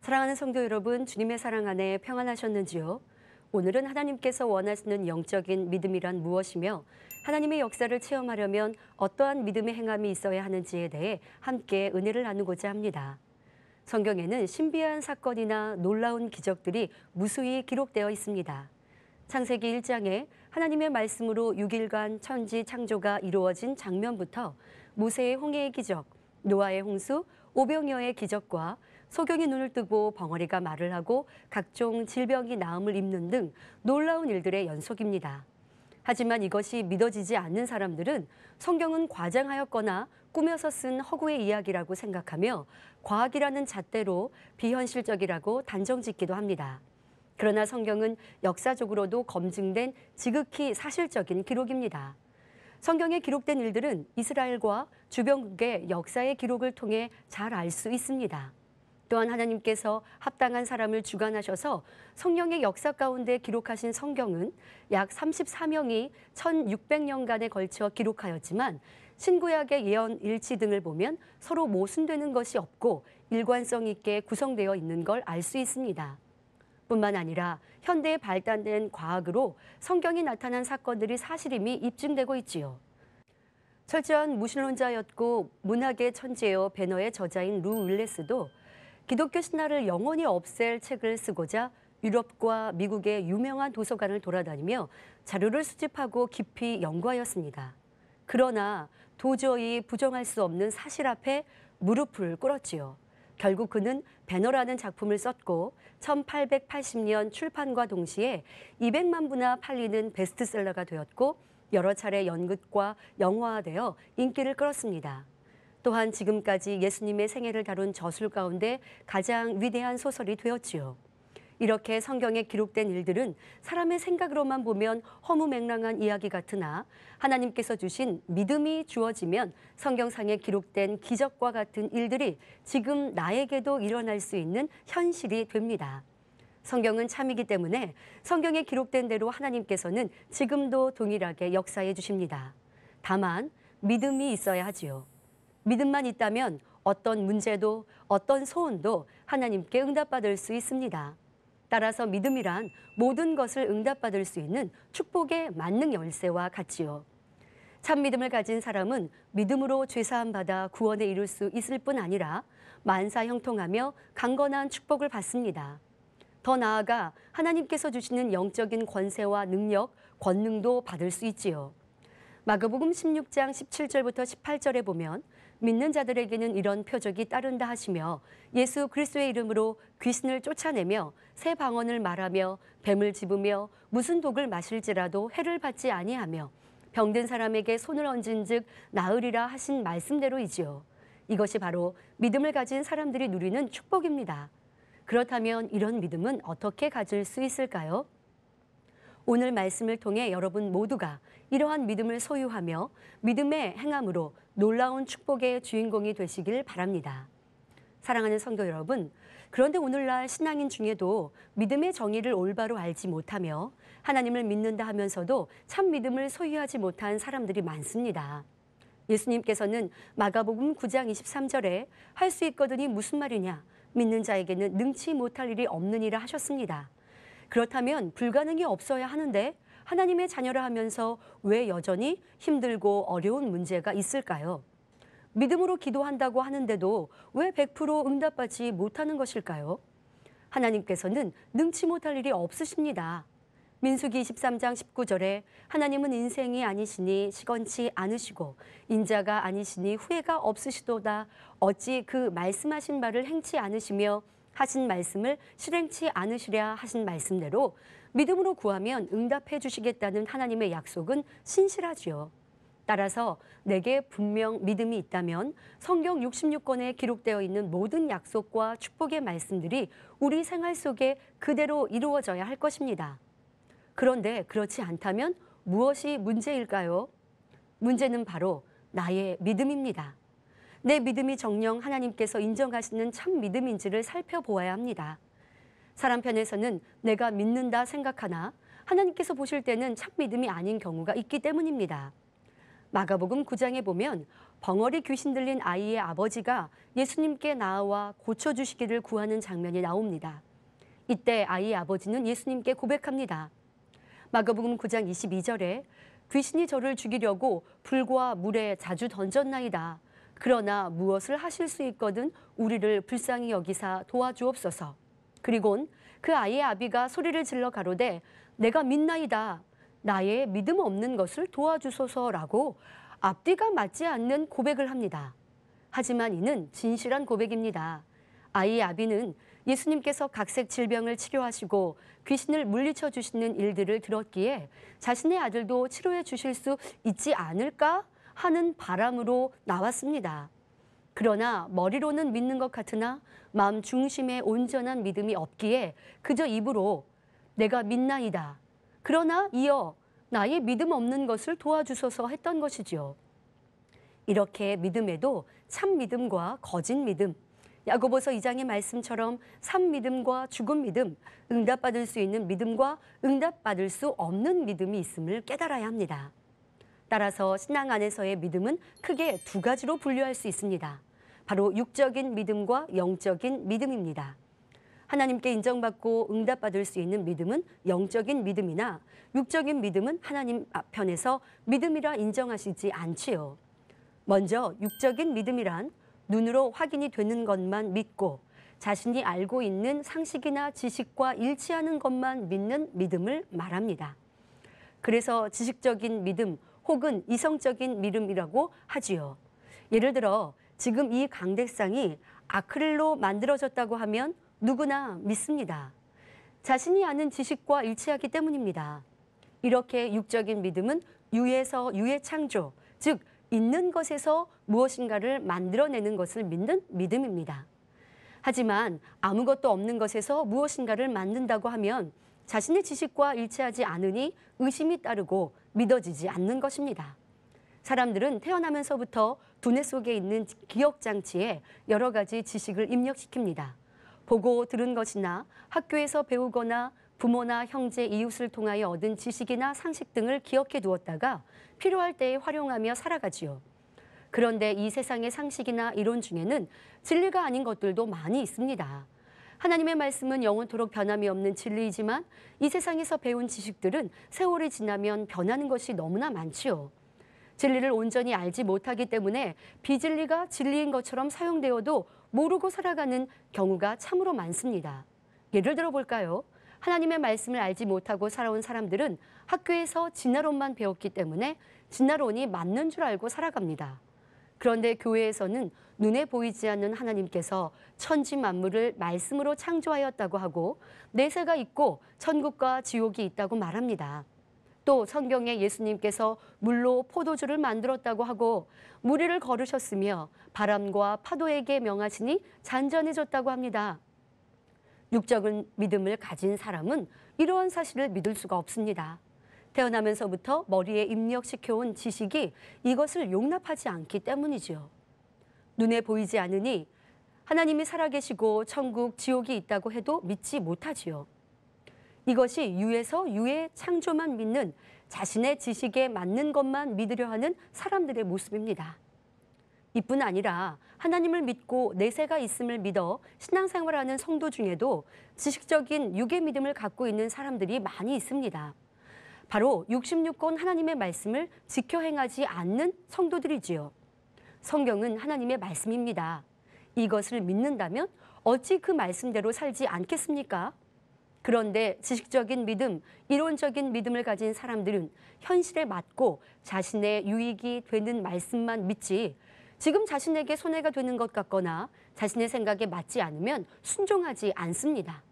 사랑하는 성도 여러분, 주님의 사랑 안에 평안하셨는지요? 오늘은 하나님께서 원하시는 영적인 믿음이란 무엇이며 하나님의 역사를 체험하려면 어떠한 믿음의 행함이 있어야 하는지에 대해 함께 은혜를 나누고자 합니다. 성경에는 신비한 사건이나 놀라운 기적들이 무수히 기록되어 있습니다. 창세기 1장에 하나님의 말씀으로 6일간 천지 창조가 이루어진 장면부터 모세의 홍해의 기적, 노아의 홍수, 오병이어의 기적과 소경이 눈을 뜨고 벙어리가 말을 하고 각종 질병이 나음을 입는 등 놀라운 일들의 연속입니다. 하지만 이것이 믿어지지 않는 사람들은 성경은 과장하였거나 꾸며서 쓴 허구의 이야기라고 생각하며 과학이라는 잣대로 비현실적이라고 단정짓기도 합니다. 그러나 성경은 역사적으로도 검증된 지극히 사실적인 기록입니다. 성경에 기록된 일들은 이스라엘과 주변국의 역사의 기록을 통해 잘 알 수 있습니다. 또한 하나님께서 합당한 사람을 주관하셔서 성령의 역사 가운데 기록하신 성경은 약 34명이 1600년간에 걸쳐 기록하였지만 신구약의 예언 일치 등을 보면 서로 모순되는 것이 없고 일관성 있게 구성되어 있는 걸 알 수 있습니다. 뿐만 아니라 현대에 발달된 과학으로 성경이 나타난 사건들이 사실임이 입증되고 있지요. 철저한 무신론자였고 문학의 천재요 배너의 저자인 루 윌레스도 기독교 신화를 영원히 없앨 책을 쓰고자 유럽과 미국의 유명한 도서관을 돌아다니며 자료를 수집하고 깊이 연구하였습니다. 그러나 도저히 부정할 수 없는 사실 앞에 무릎을 꿇었지요. 결국 그는 배너라는 작품을 썼고 1880년 출판과 동시에 200만 부나 팔리는 베스트셀러가 되었고 여러 차례 연극과 영화화되어 인기를 끌었습니다. 또한 지금까지 예수님의 생애를 다룬 저술 가운데 가장 위대한 소설이 되었지요. 이렇게 성경에 기록된 일들은 사람의 생각으로만 보면 허무맹랑한 이야기 같으나 하나님께서 주신 믿음이 주어지면 성경상에 기록된 기적과 같은 일들이 지금 나에게도 일어날 수 있는 현실이 됩니다. 성경은 참이기 때문에 성경에 기록된 대로 하나님께서는 지금도 동일하게 역사해 주십니다. 다만 믿음이 있어야 하지요. 믿음만 있다면 어떤 문제도 어떤 소원도 하나님께 응답받을 수 있습니다. 따라서 믿음이란 모든 것을 응답받을 수 있는 축복의 만능 열쇠와 같지요. 참 믿음을 가진 사람은 믿음으로 죄사함 받아 구원에 이룰 수 있을 뿐 아니라 만사 형통하며 강건한 축복을 받습니다. 더 나아가 하나님께서 주시는 영적인 권세와 능력, 권능도 받을 수 있지요. 마가복음 16장 17절부터 18절에 보면 믿는 자들에게는 이런 표적이 따른다 하시며 예수 그리스도의 이름으로 귀신을 쫓아내며 새 방언을 말하며 뱀을 집으며 무슨 독을 마실지라도 해를 받지 아니하며 병든 사람에게 손을 얹은즉 나으리라 하신 말씀대로이지요. 이것이 바로 믿음을 가진 사람들이 누리는 축복입니다. 그렇다면 이런 믿음은 어떻게 가질 수 있을까요? 오늘 말씀을 통해 여러분 모두가 이러한 믿음을 소유하며 믿음의 행함으로 놀라운 축복의 주인공이 되시길 바랍니다. 사랑하는 성도 여러분, 그런데 오늘날 신앙인 중에도 믿음의 정의를 올바로 알지 못하며 하나님을 믿는다 하면서도 참 믿음을 소유하지 못한 사람들이 많습니다. 예수님께서는 마가복음 9장 23절에 할 수 있거든이 무슨 말이냐? 믿는 자에게는 능치 못할 일이 없느니라 하셨습니다. 그렇다면 불가능이 없어야 하는데 하나님의 자녀라 하면서 왜 여전히 힘들고 어려운 문제가 있을까요? 믿음으로 기도한다고 하는데도 왜 100% 응답받지 못하는 것일까요? 하나님께서는 능치 못할 일이 없으십니다. 민수기 23장 19절에 하나님은 인생이 아니시니 시건치 않으시고 인자가 아니시니 후회가 없으시도다. 어찌 그 말씀하신 바를 행치 않으시며 하신 말씀을 실행치 않으시랴 하신 말씀대로 믿음으로 구하면 응답해 주시겠다는 하나님의 약속은 신실하지요. 따라서 내게 분명 믿음이 있다면 성경 66권에 기록되어 있는 모든 약속과 축복의 말씀들이 우리 생활 속에 그대로 이루어져야 할 것입니다. 그런데 그렇지 않다면 무엇이 문제일까요? 문제는 바로 나의 믿음입니다. 내 믿음이 정녕 하나님께서 인정하시는 참 믿음인지를 살펴보아야 합니다. 사람 편에서는 내가 믿는다 생각하나 하나님께서 보실 때는 참 믿음이 아닌 경우가 있기 때문입니다. 마가복음 9장에 보면 벙어리 귀신 들린 아이의 아버지가 예수님께 나아와 고쳐주시기를 구하는 장면이 나옵니다. 이때 아이의 아버지는 예수님께 고백합니다. 마가복음 9장 22절에 귀신이 저를 죽이려고 불과 물에 자주 던졌나이다. 그러나 무엇을 하실 수 있거든 우리를 불쌍히 여기사 도와주옵소서. 그리곤 그 아이의 아비가 소리를 질러 가로되 내가 믿나이다. 나의 믿음 없는 것을 도와주소서라고 앞뒤가 맞지 않는 고백을 합니다. 하지만 이는 진실한 고백입니다. 아이의 아비는 예수님께서 각색 질병을 치료하시고 귀신을 물리쳐 주시는 일들을 들었기에 자신의 아들도 치료해 주실 수 있지 않을까 하는 바람으로 나왔습니다. 그러나 머리로는 믿는 것 같으나 마음 중심에 온전한 믿음이 없기에 그저 입으로 내가 믿나이다. 그러나 이어 나의 믿음 없는 것을 도와주소서 했던 것이지요. 이렇게 믿음에도 참 믿음과 거짓 믿음, 야고보서 2장의 말씀처럼 참 믿음과 죽은 믿음, 응답받을 수 있는 믿음과 응답받을 수 없는 믿음이 있음을 깨달아야 합니다. 따라서 신앙 안에서의 믿음은 크게 두 가지로 분류할 수 있습니다. 바로 육적인 믿음과 영적인 믿음입니다. 하나님께 인정받고 응답받을 수 있는 믿음은 영적인 믿음이나 육적인 믿음은 하나님 편에서 믿음이라 인정하시지 않지요. 먼저 육적인 믿음이란 눈으로 확인이 되는 것만 믿고 자신이 알고 있는 상식이나 지식과 일치하는 것만 믿는 믿음을 말합니다. 그래서 지식적인 믿음 혹은 이성적인 믿음이라고 하지요. 예를 들어 지금 이 강대상이 아크릴로 만들어졌다고 하면 누구나 믿습니다. 자신이 아는 지식과 일치하기 때문입니다. 이렇게 육적인 믿음은 유에서 유의 창조, 즉 있는 것에서 무엇인가를 만들어내는 것을 믿는 믿음입니다. 하지만 아무것도 없는 것에서 무엇인가를 만든다고 하면 자신의 지식과 일치하지 않으니 의심이 따르고 믿어지지 않는 것입니다. 사람들은 태어나면서부터 두뇌 속에 있는 기억장치에 여러 가지 지식을 입력시킵니다. 보고 들은 것이나 학교에서 배우거나 부모나 형제, 이웃을 통하여 얻은 지식이나 상식 등을 기억해 두었다가 필요할 때에 활용하며 살아가지요. 그런데 이 세상의 상식이나 이론 중에는 진리가 아닌 것들도 많이 있습니다. 하나님의 말씀은 영원토록 변함이 없는 진리이지만 이 세상에서 배운 지식들은 세월이 지나면 변하는 것이 너무나 많지요. 진리를 온전히 알지 못하기 때문에 비진리가 진리인 것처럼 사용되어도 모르고 살아가는 경우가 참으로 많습니다. 예를 들어 볼까요? 하나님의 말씀을 알지 못하고 살아온 사람들은 학교에서 진화론만 배웠기 때문에 진화론이 맞는 줄 알고 살아갑니다. 그런데 교회에서는 눈에 보이지 않는 하나님께서 천지 만물을 말씀으로 창조하였다고 하고 내세가 있고 천국과 지옥이 있다고 말합니다. 또 성경에 예수님께서 물로 포도주를 만들었다고 하고 물 위를 걸으셨으며 바람과 파도에게 명하시니 잔잔해졌다고 합니다. 육적인 믿음을 가진 사람은 이러한 사실을 믿을 수가 없습니다. 태어나면서부터 머리에 입력시켜온 지식이 이것을 용납하지 않기 때문이지요. 눈에 보이지 않으니 하나님이 살아계시고 천국, 지옥이 있다고 해도 믿지 못하지요. 이것이 유에서 유의 창조만 믿는 자신의 지식에 맞는 것만 믿으려 하는 사람들의 모습입니다. 이뿐 아니라 하나님을 믿고 내세가 있음을 믿어 신앙생활하는 성도 중에도 지식적인 육의 믿음을 갖고 있는 사람들이 많이 있습니다. 바로 66권 하나님의 말씀을 지켜 행하지 않는 성도들이지요. 성경은 하나님의 말씀입니다. 이것을 믿는다면 어찌 그 말씀대로 살지 않겠습니까? 그런데 지식적인 믿음, 이론적인 믿음을 가진 사람들은 현실에 맞고 자신의 유익이 되는 말씀만 믿지 지금 자신에게 손해가 되는 것 같거나 자신의 생각에 맞지 않으면 순종하지 않습니다.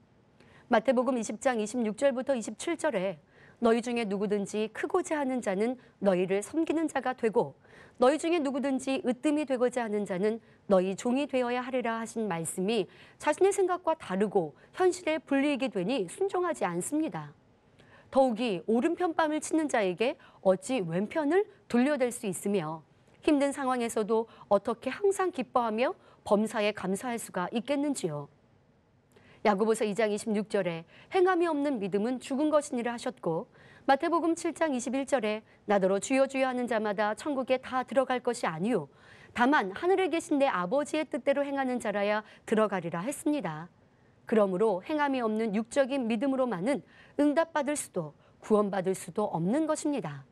마태복음 20장 26절부터 27절에 너희 중에 누구든지 크고자 하는 자는 너희를 섬기는 자가 되고 너희 중에 누구든지 으뜸이 되고자 하는 자는 너희 종이 되어야 하리라 하신 말씀이 자신의 생각과 다르고 현실에 불리익이 되니 순종하지 않습니다. 더욱이 오른편 뺨을 치는 자에게 어찌 왼편을 돌려댈 수 있으며 힘든 상황에서도 어떻게 항상 기뻐하며 범사에 감사할 수가 있겠는지요. 야고보서 2장 26절에 행함이 없는 믿음은 죽은 것이니라 하셨고, 마태복음 7장 21절에 나더러 주여 주여 하는 자마다 천국에 다 들어갈 것이 아니요 다만 하늘에 계신 내 아버지의 뜻대로 행하는 자라야 들어가리라 했습니다. 그러므로 행함이 없는 육적인 믿음으로만은 응답받을 수도 구원받을 수도 없는 것입니다.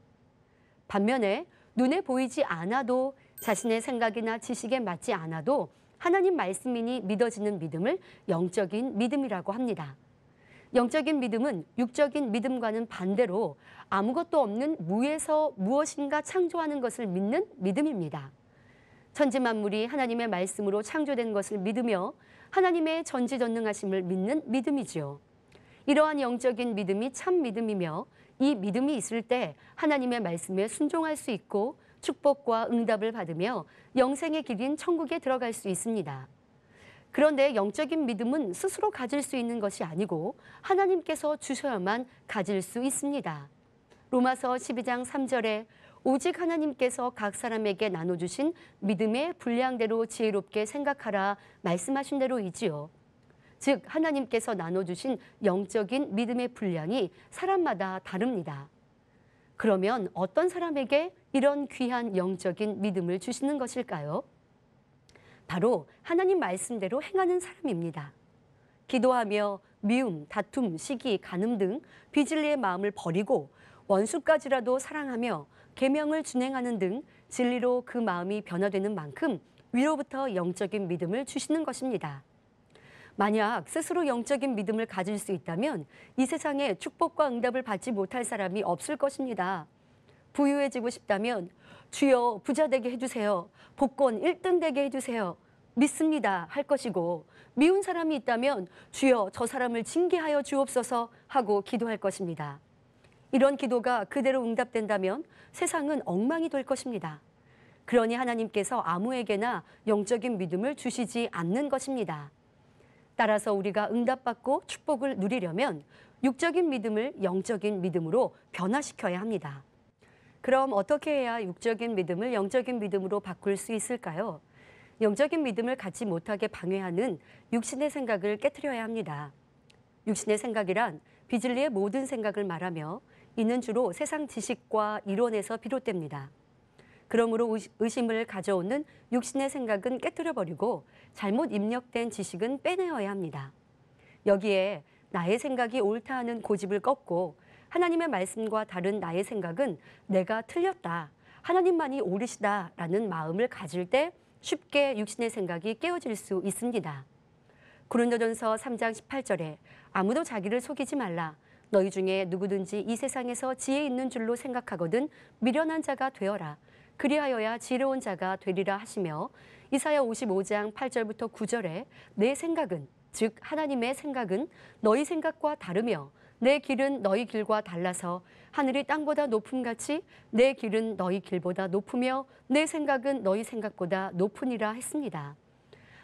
반면에 눈에 보이지 않아도 자신의 생각이나 지식에 맞지 않아도 하나님 말씀이니 믿어지는 믿음을 영적인 믿음이라고 합니다. 영적인 믿음은 육적인 믿음과는 반대로 아무것도 없는 무에서 무엇인가 창조하는 것을 믿는 믿음입니다. 천지만물이 하나님의 말씀으로 창조된 것을 믿으며 하나님의 전지전능하심을 믿는 믿음이지요. 이러한 영적인 믿음이 참 믿음이며 이 믿음이 있을 때 하나님의 말씀에 순종할 수 있고 축복과 응답을 받으며 영생의 길인 천국에 들어갈 수 있습니다. 그런데 영적인 믿음은 스스로 가질 수 있는 것이 아니고 하나님께서 주셔야만 가질 수 있습니다. 로마서 12장 3절에 오직 하나님께서 각 사람에게 나눠주신 믿음의 분량대로 지혜롭게 생각하라 말씀하신 대로이지요. 즉 하나님께서 나눠주신 영적인 믿음의 분량이 사람마다 다릅니다. 그러면 어떤 사람에게 이런 귀한 영적인 믿음을 주시는 것일까요? 바로 하나님 말씀대로 행하는 사람입니다. 기도하며 미움, 다툼, 시기, 간음 등 비진리의 마음을 버리고 원수까지라도 사랑하며 계명을 준행하는 등 진리로 그 마음이 변화되는 만큼 위로부터 영적인 믿음을 주시는 것입니다. 만약 스스로 영적인 믿음을 가질 수 있다면 이 세상에 축복과 응답을 받지 못할 사람이 없을 것입니다. 부유해지고 싶다면 주여 부자 되게 해주세요. 복권 1등 되게 해주세요. 믿습니다 할 것이고, 미운 사람이 있다면 주여 저 사람을 징계하여 주옵소서 하고 기도할 것입니다. 이런 기도가 그대로 응답된다면 세상은 엉망이 될 것입니다. 그러니 하나님께서 아무에게나 영적인 믿음을 주시지 않는 것입니다. 따라서 우리가 응답받고 축복을 누리려면 육적인 믿음을 영적인 믿음으로 변화시켜야 합니다. 그럼 어떻게 해야 육적인 믿음을 영적인 믿음으로 바꿀 수 있을까요? 영적인 믿음을 갖지 못하게 방해하는 육신의 생각을 깨트려야 합니다. 육신의 생각이란 비진리의 모든 생각을 말하며 이는 주로 세상 지식과 이론에서 비롯됩니다. 그러므로 의심을 가져오는 육신의 생각은 깨트려버리고 잘못 입력된 지식은 빼내어야 합니다. 여기에 나의 생각이 옳다 하는 고집을 꺾고 하나님의 말씀과 다른 나의 생각은 내가 틀렸다, 하나님만이 옳으시다라는 마음을 가질 때 쉽게 육신의 생각이 깨어질 수 있습니다. 고린도전서 3장 18절에 아무도 자기를 속이지 말라. 너희 중에 누구든지 이 세상에서 지혜 있는 줄로 생각하거든 미련한 자가 되어라. 그리하여야 지혜로운 자가 되리라 하시며, 이사야 55장 8절부터 9절에 내 생각은, 즉 하나님의 생각은 너희 생각과 다르며 내 길은 너희 길과 달라서 하늘이 땅보다 높음같이 내 길은 너희 길보다 높으며 내 생각은 너희 생각보다 높으니라 했습니다.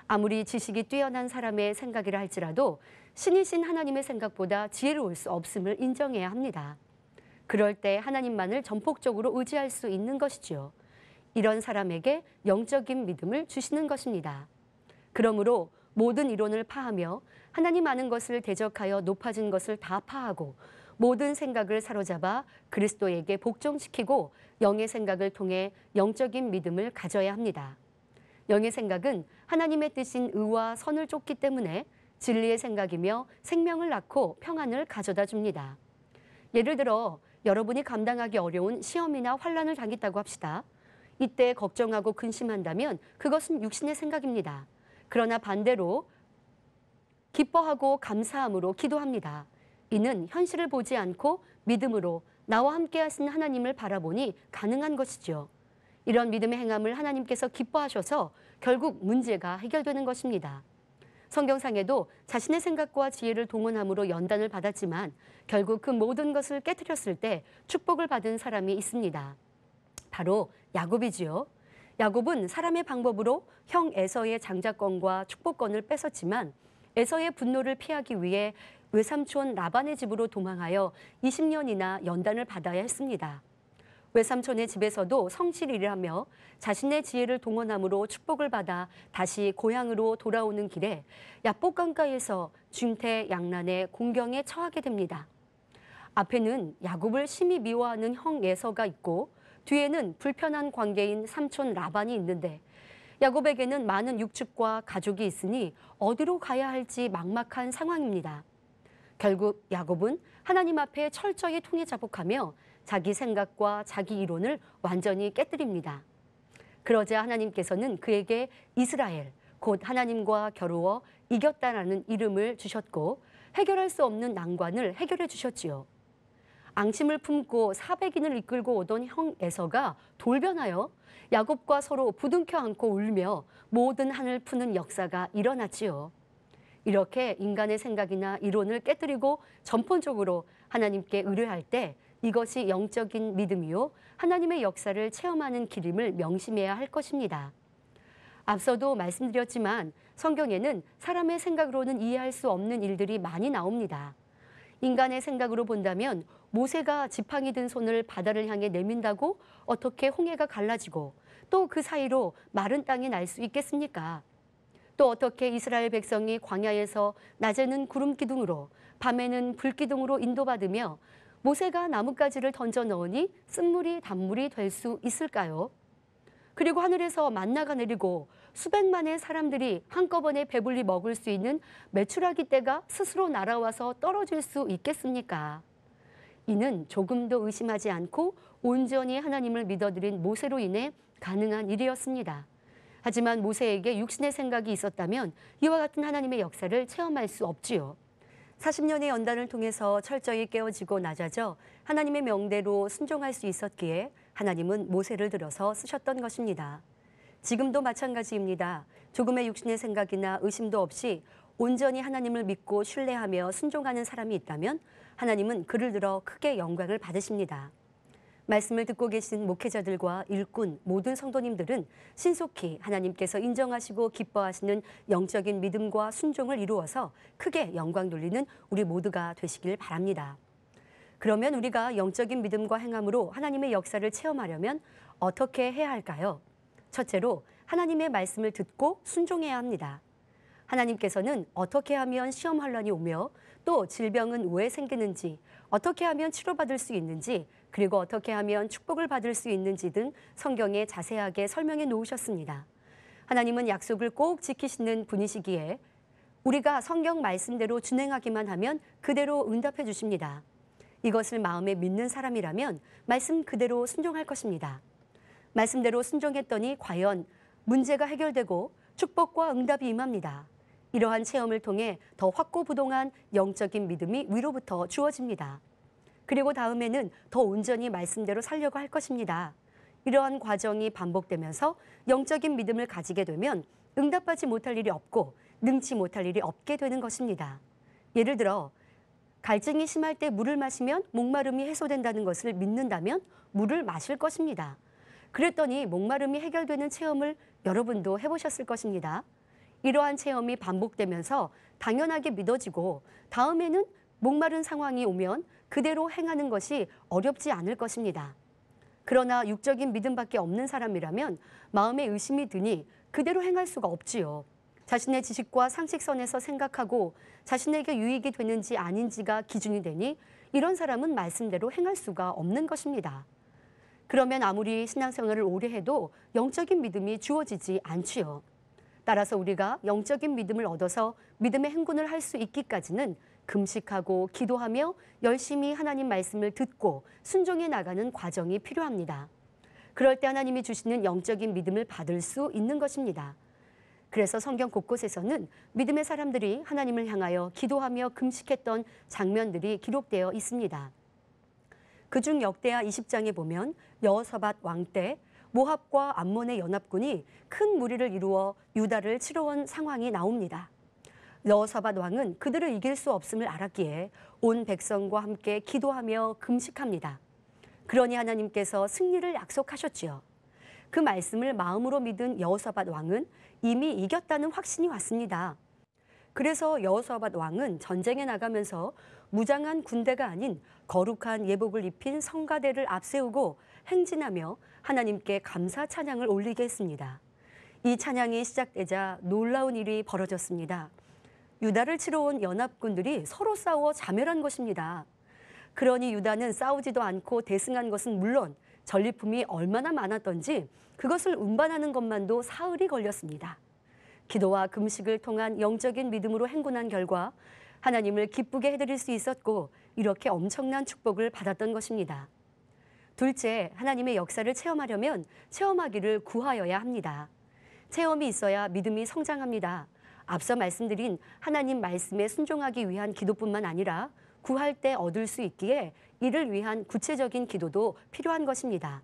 아무리 지식이 뛰어난 사람의 생각이라 할지라도 신이신 하나님의 생각보다 지혜로울 수 없음을 인정해야 합니다. 그럴 때 하나님만을 전폭적으로 의지할 수 있는 것이지요. 이런 사람에게 영적인 믿음을 주시는 것입니다. 그러므로 모든 이론을 파하며 하나님 아는 것을 대적하여 높아진 것을 다 파하고 모든 생각을 사로잡아 그리스도에게 복종시키고 영의 생각을 통해 영적인 믿음을 가져야 합니다. 영의 생각은 하나님의 뜻인 의와 선을 쫓기 때문에 진리의 생각이며 생명을 낳고 평안을 가져다 줍니다. 예를 들어 여러분이 감당하기 어려운 시험이나 환난을 당했다고 합시다. 이때 걱정하고 근심한다면 그것은 육신의 생각입니다. 그러나 반대로 기뻐하고 감사함으로 기도합니다. 이는 현실을 보지 않고 믿음으로 나와 함께 하신 하나님을 바라보니 가능한 것이죠. 이런 믿음의 행함을 하나님께서 기뻐하셔서 결국 문제가 해결되는 것입니다. 성경상에도 자신의 생각과 지혜를 동원함으로 연단을 받았지만 결국 그 모든 것을 깨트렸을 때 축복을 받은 사람이 있습니다. 바로 야곱이지요. 야곱은 사람의 방법으로 형 에서의 장자권과 축복권을 뺏었지만 에서의 분노를 피하기 위해 외삼촌 라반의 집으로 도망하여 20년이나 연단을 받아야 했습니다. 외삼촌의 집에서도 성실히 일하며 자신의 지혜를 동원함으로 축복을 받아 다시 고향으로 돌아오는 길에 야복강가에서 중태양난의 공경에 처하게 됩니다. 앞에는 야곱을 심히 미워하는 형 에서가 있고 뒤에는 불편한 관계인 삼촌 라반이 있는데 야곱에게는 많은 육축과 가족이 있으니 어디로 가야 할지 막막한 상황입니다. 결국 야곱은 하나님 앞에 철저히 통회자복하며 자기 생각과 자기 이론을 완전히 깨뜨립니다. 그러자 하나님께서는 그에게 이스라엘, 곧 하나님과 겨루어 이겼다라는 이름을 주셨고 해결할 수 없는 난관을 해결해 주셨지요. 앙심을 품고 400인을 이끌고 오던 형 에서가 돌변하여 야곱과 서로 부둥켜 안고 울며 모든 한을 푸는 역사가 일어났지요. 이렇게 인간의 생각이나 이론을 깨뜨리고 전pon적으로 하나님께 의뢰할 때 이것이 영적인 믿음이요 하나님의 역사를 체험하는 길임을 명심해야 할 것입니다. 앞서도 말씀드렸지만 성경에는 사람의 생각으로는 이해할 수 없는 일들이 많이 나옵니다. 인간의 생각으로 본다면 모세가 지팡이 든 손을 바다를 향해 내민다고 어떻게 홍해가 갈라지고 또 그 사이로 마른 땅이 날 수 있겠습니까? 또 어떻게 이스라엘 백성이 광야에서 낮에는 구름 기둥으로 밤에는 불 기둥으로 인도받으며 모세가 나뭇가지를 던져 넣으니 쓴물이 단물이 될 수 있을까요? 그리고 하늘에서 만나가 내리고 수백만의 사람들이 한꺼번에 배불리 먹을 수 있는 메추라기 떼가 스스로 날아와서 떨어질 수 있겠습니까? 이는 조금도 의심하지 않고 온전히 하나님을 믿어드린 모세로 인해 가능한 일이었습니다. 하지만 모세에게 육신의 생각이 있었다면 이와 같은 하나님의 역사를 체험할 수 없지요. 40년의 연단을 통해서 철저히 깨어지고 낮아져 하나님의 명대로 순종할 수 있었기에 하나님은 모세를 들어서 쓰셨던 것입니다. 지금도 마찬가지입니다. 조금의 육신의 생각이나 의심도 없이 온전히 하나님을 믿고 신뢰하며 순종하는 사람이 있다면 하나님은 그를 들어 크게 영광을 받으십니다. 말씀을 듣고 계신 목회자들과 일꾼 모든 성도님들은 신속히 하나님께서 인정하시고 기뻐하시는 영적인 믿음과 순종을 이루어서 크게 영광 돌리는 우리 모두가 되시길 바랍니다. 그러면 우리가 영적인 믿음과 행함으로 하나님의 역사를 체험하려면 어떻게 해야 할까요? 첫째로 하나님의 말씀을 듣고 순종해야 합니다. 하나님께서는 어떻게 하면 시험 환란이 오며 또 질병은 왜 생기는지, 어떻게 하면 치료받을 수 있는지, 그리고 어떻게 하면 축복을 받을 수 있는지 등 성경에 자세하게 설명해 놓으셨습니다. 하나님은 약속을 꼭 지키시는 분이시기에 우리가 성경 말씀대로 준행하기만 하면 그대로 응답해 주십니다. 이것을 마음에 믿는 사람이라면 말씀 그대로 순종할 것입니다. 말씀대로 순종했더니 과연 문제가 해결되고 축복과 응답이 임합니다. 이러한 체험을 통해 더 확고부동한 영적인 믿음이 위로부터 주어집니다. 그리고 다음에는 더 온전히 말씀대로 살려고 할 것입니다. 이러한 과정이 반복되면서 영적인 믿음을 가지게 되면 응답받지 못할 일이 없고 능치 못할 일이 없게 되는 것입니다. 예를 들어 갈증이 심할 때 물을 마시면 목마름이 해소된다는 것을 믿는다면 물을 마실 것입니다. 그랬더니 목마름이 해결되는 체험을 여러분도 해보셨을 것입니다. 이러한 체험이 반복되면서 당연하게 믿어지고 다음에는 목마른 상황이 오면 그대로 행하는 것이 어렵지 않을 것입니다. 그러나 육적인 믿음밖에 없는 사람이라면 마음에 의심이 드니 그대로 행할 수가 없지요. 자신의 지식과 상식선에서 생각하고 자신에게 유익이 되는지 아닌지가 기준이 되니 이런 사람은 말씀대로 행할 수가 없는 것입니다. 그러면 아무리 신앙생활을 오래 해도 영적인 믿음이 주어지지 않지요. 따라서 우리가 영적인 믿음을 얻어서 믿음의 행군을 할 수 있기까지는 금식하고 기도하며 열심히 하나님 말씀을 듣고 순종해 나가는 과정이 필요합니다. 그럴 때 하나님이 주시는 영적인 믿음을 받을 수 있는 것입니다. 그래서 성경 곳곳에서는 믿음의 사람들이 하나님을 향하여 기도하며 금식했던 장면들이 기록되어 있습니다. 그중 역대하 20장에 보면 여호사밧 왕 때 모압과 암몬의 연합군이 큰 무리를 이루어 유다를 치러 온 상황이 나옵니다. 여호사밧 왕은 그들을 이길 수 없음을 알았기에 온 백성과 함께 기도하며 금식합니다. 그러니 하나님께서 승리를 약속하셨지요. 그 말씀을 마음으로 믿은 여호사밧 왕은 이미 이겼다는 확신이 왔습니다. 그래서 여호사밧 왕은 전쟁에 나가면서 무장한 군대가 아닌 거룩한 예복을 입힌 성가대를 앞세우고 행진하며 하나님께 감사 찬양을 올리게 했습니다. 이 찬양이 시작되자 놀라운 일이 벌어졌습니다. 유다를 치러 온 연합군들이 서로 싸워 자멸한 것입니다. 그러니 유다는 싸우지도 않고 대승한 것은 물론 전리품이 얼마나 많았던지 그것을 운반하는 것만도 사흘이 걸렸습니다. 기도와 금식을 통한 영적인 믿음으로 행군한 결과 하나님을 기쁘게 해드릴 수 있었고 이렇게 엄청난 축복을 받았던 것입니다. 둘째, 하나님의 역사를 체험하려면 체험하기를 구하여야 합니다. 체험이 있어야 믿음이 성장합니다. 앞서 말씀드린 하나님 말씀에 순종하기 위한 기도뿐만 아니라 구할 때 얻을 수 있기에 이를 위한 구체적인 기도도 필요한 것입니다.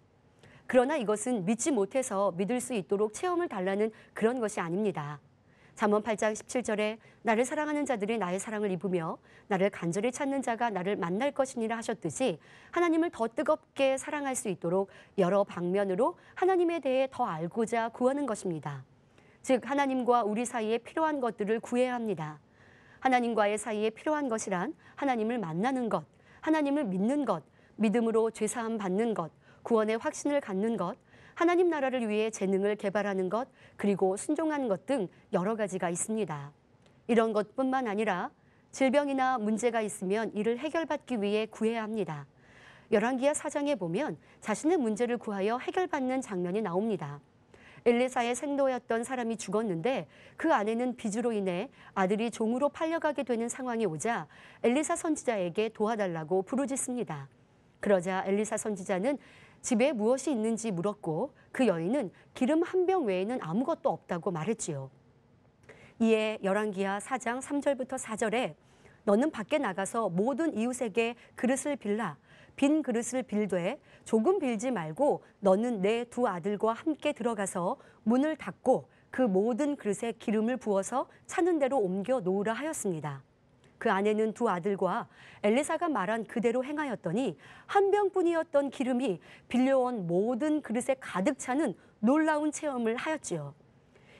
그러나 이것은 믿지 못해서 믿을 수 있도록 체험을 달라는 그런 것이 아닙니다. 잠언 8장 17절에 나를 사랑하는 자들이 나의 사랑을 입으며 나를 간절히 찾는 자가 나를 만날 것이니라 하셨듯이 하나님을 더 뜨겁게 사랑할 수 있도록 여러 방면으로 하나님에 대해 더 알고자 구하는 것입니다. 즉 하나님과 우리 사이에 필요한 것들을 구해야 합니다. 하나님과의 사이에 필요한 것이란 하나님을 만나는 것, 하나님을 믿는 것, 믿음으로 죄사함 받는 것, 구원의 확신을 갖는 것, 하나님 나라를 위해 재능을 개발하는 것, 그리고 순종하는 것 등 여러 가지가 있습니다. 이런 것뿐만 아니라 질병이나 문제가 있으면 이를 해결받기 위해 구해야 합니다. 열왕기하 4장에 보면 자신의 문제를 구하여 해결받는 장면이 나옵니다. 엘리사의 생도였던 사람이 죽었는데 그 아내는 빚으로 인해 아들이 종으로 팔려가게 되는 상황이 오자 엘리사 선지자에게 도와달라고 부르짖습니다. 그러자 엘리사 선지자는 집에 무엇이 있는지 물었고 그 여인은 기름 한 병 외에는 아무것도 없다고 말했지요. 이에 열왕기하 4장 3절부터 4절에 너는 밖에 나가서 모든 이웃에게 그릇을 빌라 빈 그릇을 빌되 조금 빌지 말고 너는 내 두 아들과 함께 들어가서 문을 닫고 그 모든 그릇에 기름을 부어서 차는 대로 옮겨 놓으라 하였습니다. 그 아내는 두 아들과 엘리사가 말한 그대로 행하였더니 한 병뿐이었던 기름이 빌려온 모든 그릇에 가득 차는 놀라운 체험을 하였지요.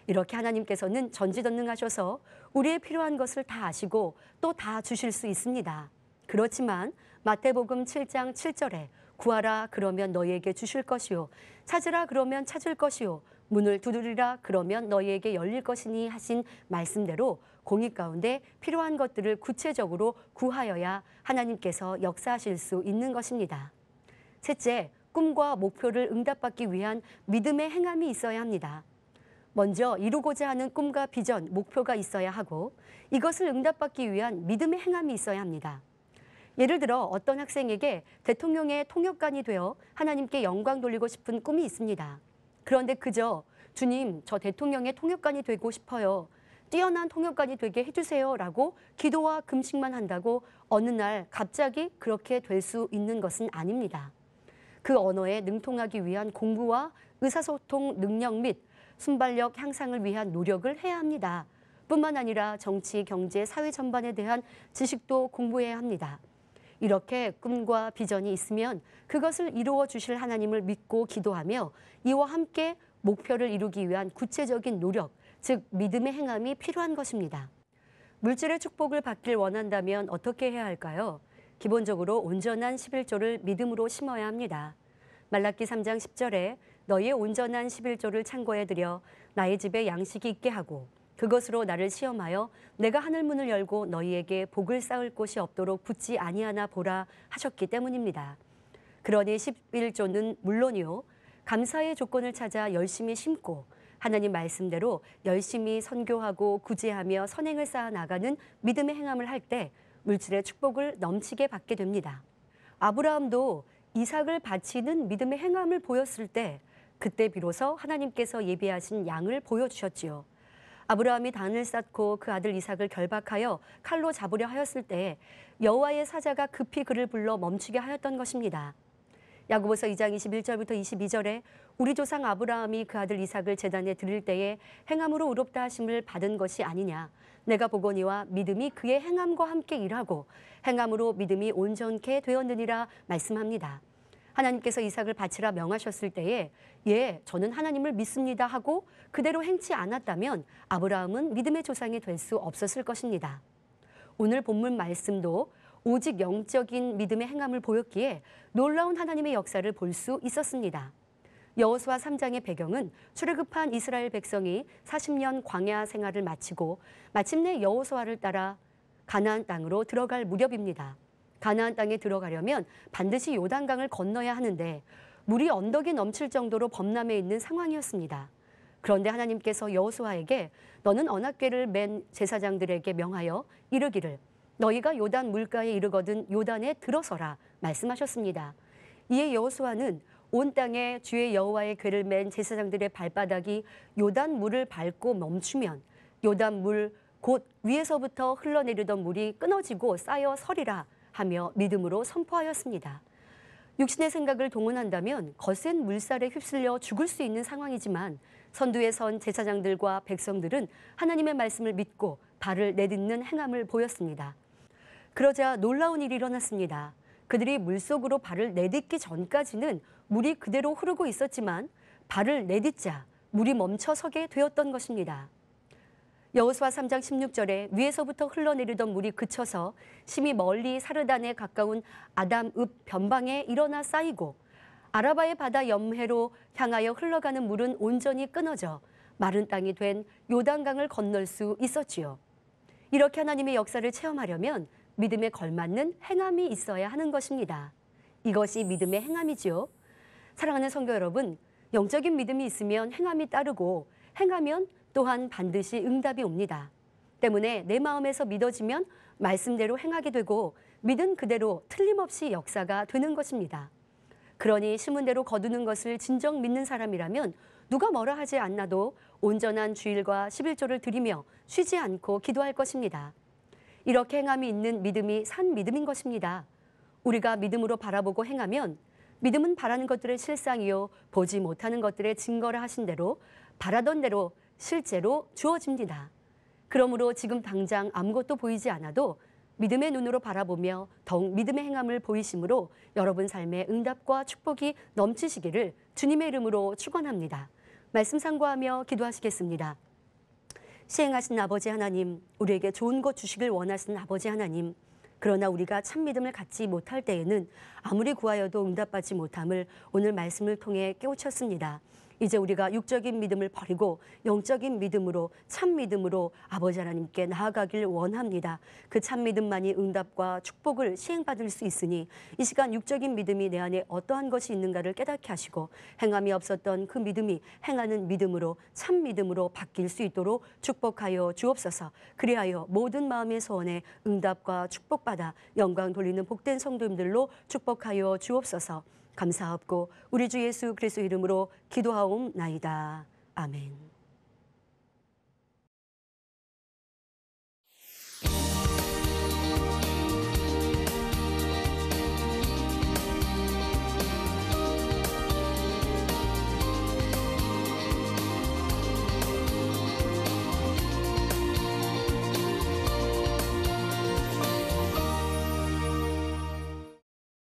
이렇게 하나님께서는 전지전능하셔서 우리의 필요한 것을 다 아시고 또 다 주실 수 있습니다. 그렇지만 마태복음 7장 7절에 구하라 그러면 너희에게 주실 것이요 찾으라 그러면 찾을 것이요 문을 두드리라 그러면 너희에게 열릴 것이니 하신 말씀대로 공의 가운데 필요한 것들을 구체적으로 구하여야 하나님께서 역사하실 수 있는 것입니다. 셋째, 꿈과 목표를 응답받기 위한 믿음의 행함이 있어야 합니다. 먼저 이루고자 하는 꿈과 비전, 목표가 있어야 하고 이것을 응답받기 위한 믿음의 행함이 있어야 합니다. 예를 들어 어떤 학생에게 대통령의 통역관이 되어 하나님께 영광 돌리고 싶은 꿈이 있습니다. 그런데 그저 주님, 저 대통령의 통역관이 되고 싶어요. 뛰어난 통역관이 되게 해주세요 라고 기도와 금식만 한다고 어느 날 갑자기 그렇게 될 수 있는 것은 아닙니다. 그 언어에 능통하기 위한 공부와 의사소통 능력 및 순발력 향상을 위한 노력을 해야 합니다. 뿐만 아니라 정치, 경제, 사회 전반에 대한 지식도 공부해야 합니다. 이렇게 꿈과 비전이 있으면 그것을 이루어 주실 하나님을 믿고 기도하며 이와 함께 목표를 이루기 위한 구체적인 노력, 즉 믿음의 행함이 필요한 것입니다. 물질의 축복을 받길 원한다면 어떻게 해야 할까요? 기본적으로 온전한 11조를 믿음으로 심어야 합니다. 말라기 3장 10절에 너희의 온전한 11조를 창고에 들여 나의 집에 양식이 있게 하고 그것으로 나를 시험하여 내가 하늘 문을 열고 너희에게 복을 쌓을 곳이 없도록 붙지 아니하나 보라 하셨기 때문입니다. 그러니 11조는 물론이요 감사의 조건을 찾아 열심히 심고 하나님 말씀대로 열심히 선교하고 구제하며 선행을 쌓아 나가는 믿음의 행함을 할 때 물질의 축복을 넘치게 받게 됩니다. 아브라함도 이삭을 바치는 믿음의 행함을 보였을 때 그때 비로소 하나님께서 예비하신 양을 보여주셨지요. 아브라함이 단을 쌓고 그 아들 이삭을 결박하여 칼로 잡으려 하였을 때 여호와의 사자가 급히 그를 불러 멈추게 하였던 것입니다. 야고보서 2장 21절부터 22절에 우리 조상 아브라함이 그 아들 이삭을 제단에 드릴 때에 행함으로 의롭다 하심을 받은 것이 아니냐. 내가 보거니와 믿음이 그의 행함과 함께 일하고 행함으로 믿음이 온전케 되었느니라 말씀합니다. 하나님께서 이삭을 바치라 명하셨을 때에 예, 저는 하나님을 믿습니다 하고 그대로 행치 않았다면 아브라함은 믿음의 조상이 될 수 없었을 것입니다. 오늘 본문 말씀도 오직 영적인 믿음의 행함을 보였기에 놀라운 하나님의 역사를 볼 수 있었습니다. 여호수아 3장의 배경은 출애굽한 이스라엘 백성이 40년 광야 생활을 마치고 마침내 여호수아를 따라 가나안 땅으로 들어갈 무렵입니다. 가나안 땅에 들어가려면 반드시 요단강을 건너야 하는데 물이 언덕이 넘칠 정도로 범람해 있는 상황이었습니다. 그런데 하나님께서 여호수아에게 너는 언약궤를 맨 제사장들에게 명하여 이르기를 너희가 요단 물가에 이르거든 요단에 들어서라 말씀하셨습니다. 이에 여호수아는 온 땅에 주의 여호와의 궤를 맨 제사장들의 발바닥이 요단 물을 밟고 멈추면 요단 물 곧 위에서부터 흘러내리던 물이 끊어지고 쌓여 서리라 하며 믿음으로 선포하였습니다. 육신의 생각을 동원한다면 거센 물살에 휩쓸려 죽을 수 있는 상황이지만 선두에 선 제사장들과 백성들은 하나님의 말씀을 믿고 발을 내딛는 행함을 보였습니다. 그러자 놀라운 일이 일어났습니다. 그들이 물속으로 발을 내딛기 전까지는 물이 그대로 흐르고 있었지만 발을 내딛자 물이 멈춰서게 되었던 것입니다. 여호수아 3장 16절에 위에서부터 흘러내리던 물이 그쳐서 심히 멀리 사르단에 가까운 아담읍 변방에 일어나 쌓이고 아라바의 바다 염해로 향하여 흘러가는 물은 온전히 끊어져 마른 땅이 된 요단강을 건널 수 있었지요. 이렇게 하나님의 역사를 체험하려면 믿음에 걸맞는 행함이 있어야 하는 것입니다. 이것이 믿음의 행함이지요. 사랑하는 성도 여러분, 영적인 믿음이 있으면 행함이 따르고 행하면 또한 반드시 응답이 옵니다. 때문에 내 마음에서 믿어지면 말씀대로 행하게 되고 믿은 그대로 틀림없이 역사가 되는 것입니다. 그러니 심은 대로 거두는 것을 진정 믿는 사람이라면 누가 뭐라 하지 않나도 온전한 주일과 11조를 드리며 쉬지 않고 기도할 것입니다. 이렇게 행함이 있는 믿음이 산 믿음인 것입니다. 우리가 믿음으로 바라보고 행하면 믿음은 바라는 것들의 실상이요 보지 못하는 것들의 증거라 하신 대로 바라던 대로 실제로 주어집니다. 그러므로 지금 당장 아무것도 보이지 않아도 믿음의 눈으로 바라보며 더욱 믿음의 행함을 보이심으로 여러분 삶의 응답과 축복이 넘치시기를 주님의 이름으로 축원합니다. 말씀 상고하며 기도하시겠습니다. 시행하신 아버지 하나님, 우리에게 좋은 것 주시길 원하시는 아버지 하나님, 그러나 우리가 참 믿음을 갖지 못할 때에는 아무리 구하여도 응답받지 못함을 오늘 말씀을 통해 깨우쳤습니다. 이제 우리가 육적인 믿음을 버리고 영적인 믿음으로 참 믿음으로 아버지 하나님께 나아가길 원합니다. 그 참 믿음만이 응답과 축복을 시행받을 수 있으니 이 시간 육적인 믿음이 내 안에 어떠한 것이 있는가를 깨닫게 하시고 행함이 없었던 그 믿음이 행하는 믿음으로 참 믿음으로 바뀔 수 있도록 축복하여 주옵소서. 그리하여 모든 마음의 소원에 응답과 축복받아 영광 돌리는 복된 성도님들로 축복하여 주옵소서. 감사하옵고 우리 주 예수 그리스도 이름으로 기도하옵나이다. 아멘.